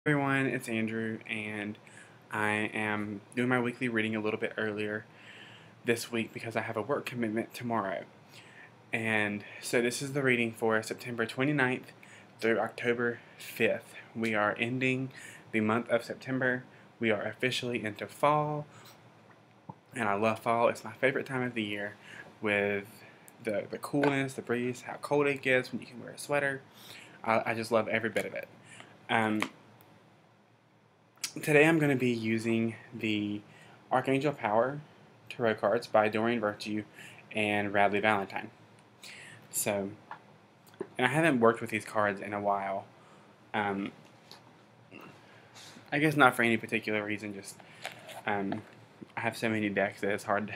Everyone, it's Andrew, and I am doing my weekly reading a little bit earlier this week because I have a work commitment tomorrow. And so this is the reading for September 29th through October 5th. We are ending the month of September. We are officially into fall, and I love fall. It's my favorite time of the year with the coolness, the breeze, how cold it gets when you can wear a sweater. I just love every bit of it. Today I'm going to be using the Archangel Power Tarot cards by Doreen Virtue and Radley Valentine. So, and I haven't worked with these cards in a while. I guess not for any particular reason, just I have so many decks that it's hard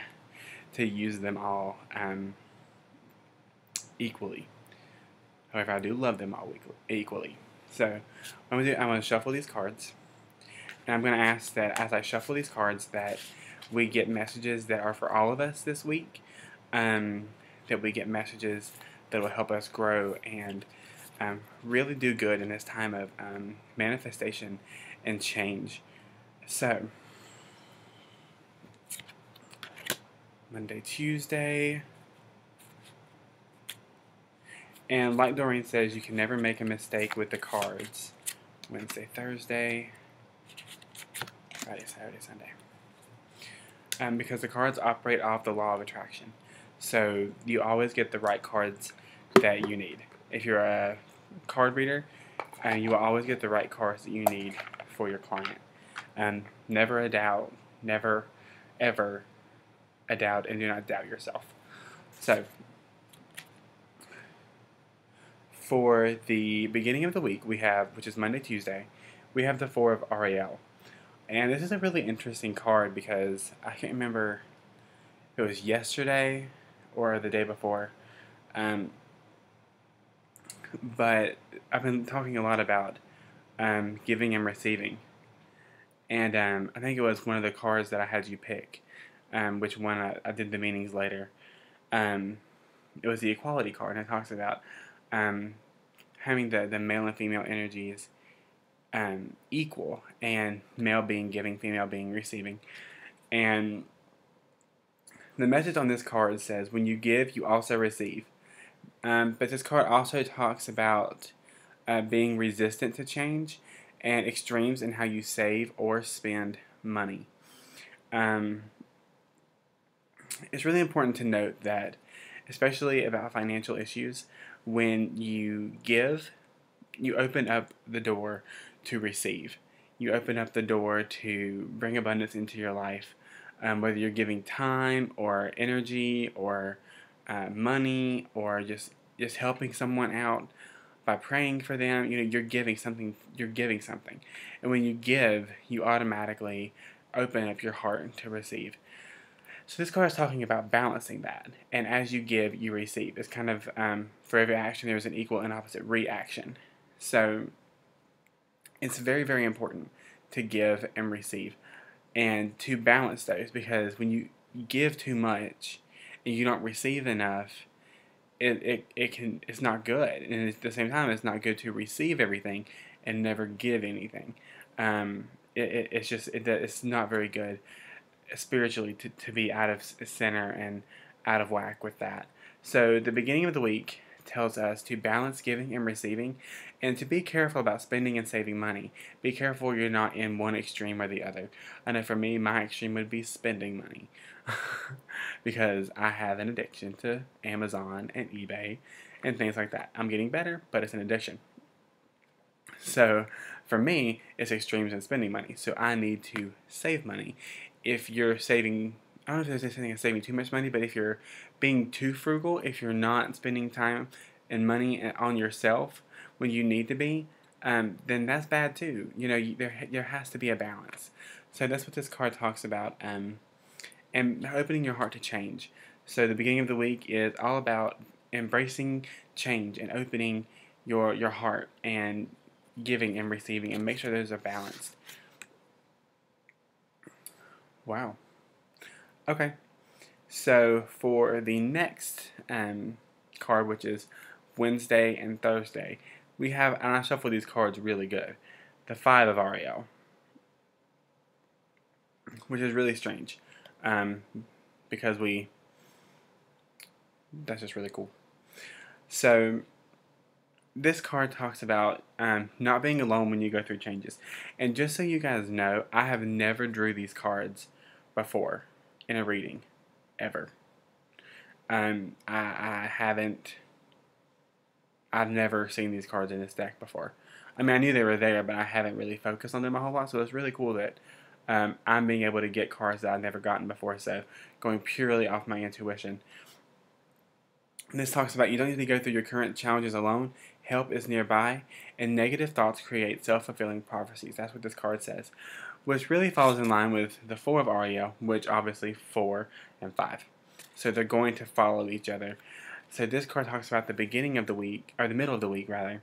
to use them all equally. However, I do love them all equally. So, what I'm going to shuffle these cards. And I'm going to ask that as I shuffle these cards that we get messages that are for all of us this week, that we get messages that will help us grow and really do good in this time of manifestation and change. So, Monday, Tuesday. And like Doreen says, you can never make a mistake with the cards. Wednesday, Thursday. Friday, Saturday, Sunday. Because the cards operate off the law of attraction. So you always get the right cards that you need. If you're a card reader, you will always get the right cards that you need for your client. Never a doubt, never, ever a doubt, and do not doubt yourself. So, for the beginning of the week, we have, which is Monday, Tuesday, we have the Four of Ariel. And this is a really interesting card because I can't remember if it was yesterday or the day before. But I've been talking a lot about giving and receiving. And I think it was one of the cards that I had you pick, which one I did the meanings later. It was the equality card, and it talks about having the male and female energies equal, and male being giving, female being receiving. And the message on this card says, when you give, you also receive. But this card also talks about being resistant to change and extremes in how you save or spend money. It's really important to note that, especially about financial issues, when you give, you open up the door to receive. You open up the door to bring abundance into your life, whether you're giving time or energy or money or just helping someone out by praying for them. You're giving something. You're giving something, and when you give, you automatically open up your heart to receive. So this card is talking about balancing that, and as you give, you receive. It's kind of for every action, there's an equal and opposite reaction. So it's very, very important to give and receive and to balance those, because when you give too much and you don't receive enough, it's not good. And at the same time, it's not good to receive everything and never give anything. It's not very good spiritually to be out of center and out of whack with that. So the beginning of the week tells us to balance giving and receiving, and to be careful about spending and saving money. Be careful you're not in one extreme or the other. I know for me, my extreme would be spending money because I have an addiction to Amazon and eBay and things like that. I'm getting better, but it's an addiction. So for me, it's extremes in spending money. So I need to save money. If you're saving, I don't know if there's anything as saving too much money, but if you're being too frugal, if you're not spending time and money on yourself when you need to be, then that's bad too. There has to be a balance. So that's what this card talks about, and opening your heart to change. So the beginning of the week is all about embracing change and opening your heart and giving and receiving, and make sure those are balanced. Wow. Okay. So for the next card, which is Wednesday and Thursday, we have, and I shuffle these cards really good. the 5 of Ariel, which is really strange, um, because that's just really cool. So this card talks about not being alone when you go through changes. And just so you guys know, I have never drew these cards before in a reading, ever. I haven't. I've never seen these cards in this deck before. I mean, I knew they were there, but I haven't really focused on them a whole lot. So it's really cool that I'm being able to get cards that I've never gotten before. So going purely off my intuition. This talks about you don't need to go through your current challenges alone. Help is nearby, and negative thoughts create self-fulfilling prophecies. That's what this card says, which really falls in line with the 4 of Ariel, which obviously 4 and 5. So they're going to follow each other. So this card talks about the beginning of the week, or the middle of the week rather,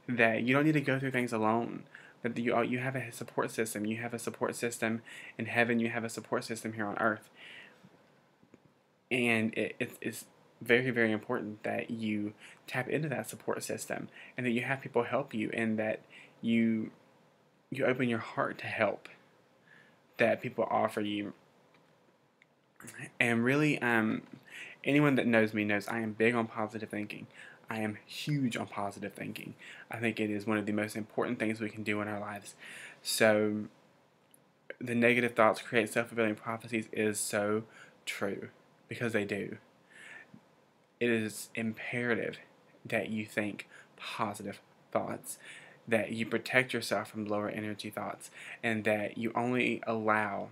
that you don't need to go through things alone. That you have a support system. You have a support system in heaven. You have a support system here on earth. And it's very, very important that you tap into that support system and that you have people help you and that you open your heart to help that people offer you. And really, anyone that knows me knows I am big on positive thinking. I am huge on positive thinking. I think it is one of the most important things we can do in our lives. So the negative thoughts create self-fulfilling prophecies is so true, because they do. It is imperative that you think positive thoughts, that you protect yourself from lower energy thoughts, and that you only allow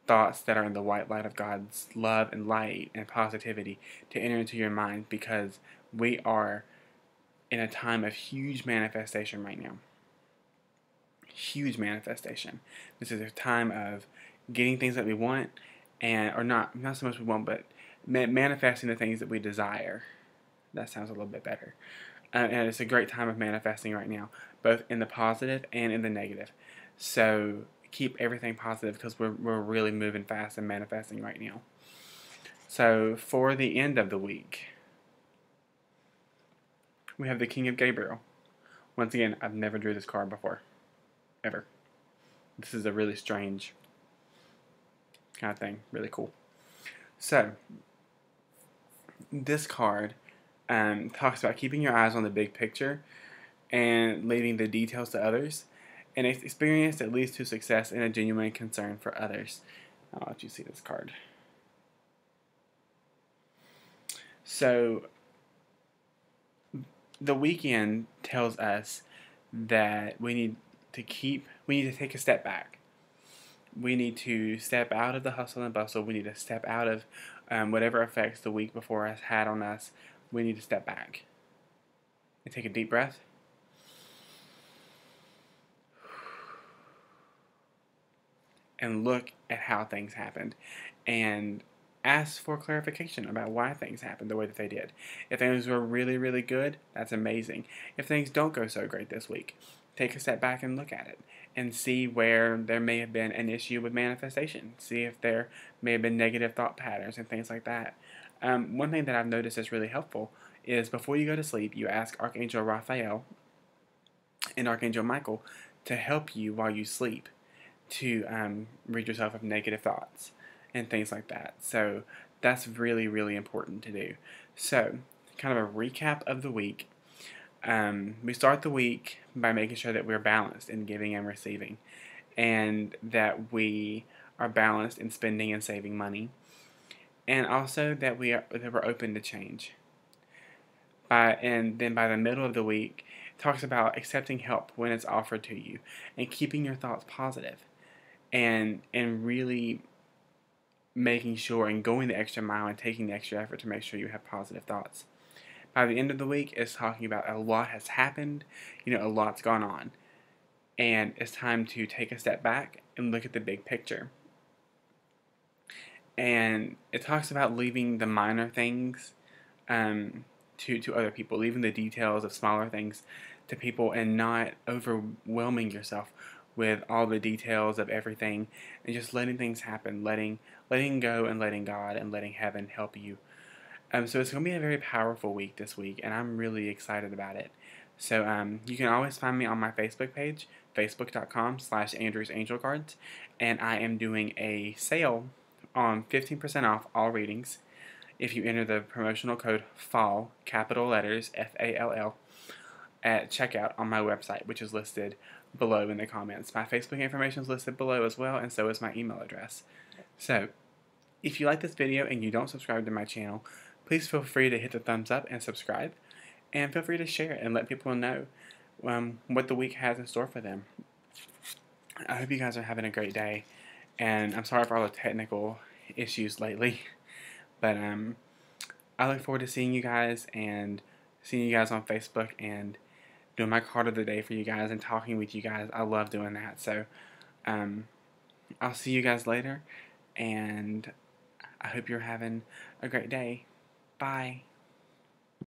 thoughts that are in the white light of God's love and light and positivity to enter into your mind, because we are in a time of huge manifestation right now. Huge manifestation. This is a time of getting things that we want, or not so much we want, but manifesting the things that we desire. That sounds a little bit better. And it's a great time of manifesting right now, both in the positive and in the negative. So keep everything positive, because we're really moving fast and manifesting right now. So for the end of the week, we have the King of Gabriel. Once again, I've never drew this card before, ever. This is a really strange kind of thing, really cool. So this card talks about keeping your eyes on the big picture and leaving the details to others, and experience that leads to success and a genuine concern for others. I'll let you see this card. So the weekend tells us that we need to take a step back. We need to step out of the hustle and bustle. We need to step out of whatever effects the week before has had on us. We need to step back and take a deep breath. And look at how things happened. And ask for clarification about why things happened the way that they did. If things were really, really good, that's amazing. If things don't go so great this week, take a step back and look at it and see where there may have been an issue with manifestation. See if there may have been negative thought patterns and things like that. One thing that I've noticed is really helpful is before you go to sleep, you ask Archangel Raphael and Archangel Michael to help you while you sleep to rid yourself of negative thoughts and things like that. So that's really, really important to do. So kind of a recap of the week. We start the week by making sure that we're balanced in giving and receiving, and that we are balanced in spending and saving money, and also that we're open to change. And then by the middle of the week, it talks about accepting help when it's offered to you, and keeping your thoughts positive, and really making sure and going the extra mile and taking the extra effort to make sure you have positive thoughts. By the end of the week, it's talking about a lot has happened, a lot's gone on. And it's time to take a step back and look at the big picture. And it talks about leaving the minor things to other people, leaving the details of smaller things to people, and not overwhelming yourself with all the details of everything, and just letting things happen, letting go and letting God and letting heaven help you. So it's going to be a very powerful week this week, and I'm really excited about it. So you can always find me on my Facebook page, facebook.com/AndrewsAngelCards, and I am doing a sale on 15% off all readings if you enter the promotional code FALL, capital letters FALL, at checkout on my website, which is listed below in the comments. My Facebook information is listed below as well, and so is my email address. So if you like this video and you don't subscribe to my channel, please feel free to hit the thumbs up and subscribe, and feel free to share it and let people know what the week has in store for them. I hope you guys are having a great day, and I'm sorry for all the technical issues lately, but I look forward to seeing you guys and seeing you guys on Facebook and doing my card of the day for you guys and talking with you guys. I love doing that. So I'll see you guys later, and I hope you're having a great day. Bye.